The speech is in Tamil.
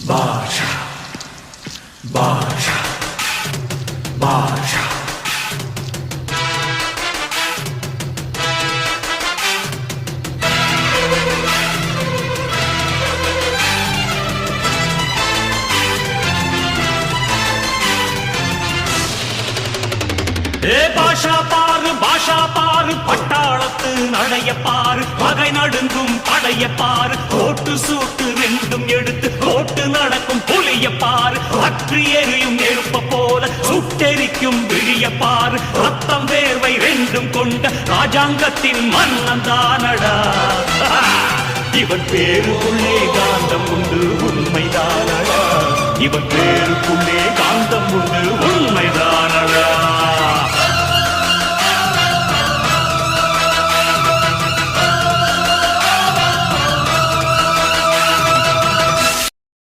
பாஷா பாஷா பாஷா பாஷா பாரு பட்டாளத்து நடைய பாரு பகை நடுங்கும் படைய பாரு கோட்டு சூட்டு ரெண்டும் எடுத்து கோட்டு நடக்கும் புலிய பாரு அற்றி எரியும் நெருப்ப போல சுட்டெரிக்கும் விழிய பாரு ரத்தம் வேர்வை ரெண்டும் கொண்ட ராஜாங்கத்தின் மன்னன் தானடா இவன் பேருக்குள்ளே காந்தம் உண்டு உண்மைதானடா இவன் பேருக்குள்ளே காந்தம் உண்டு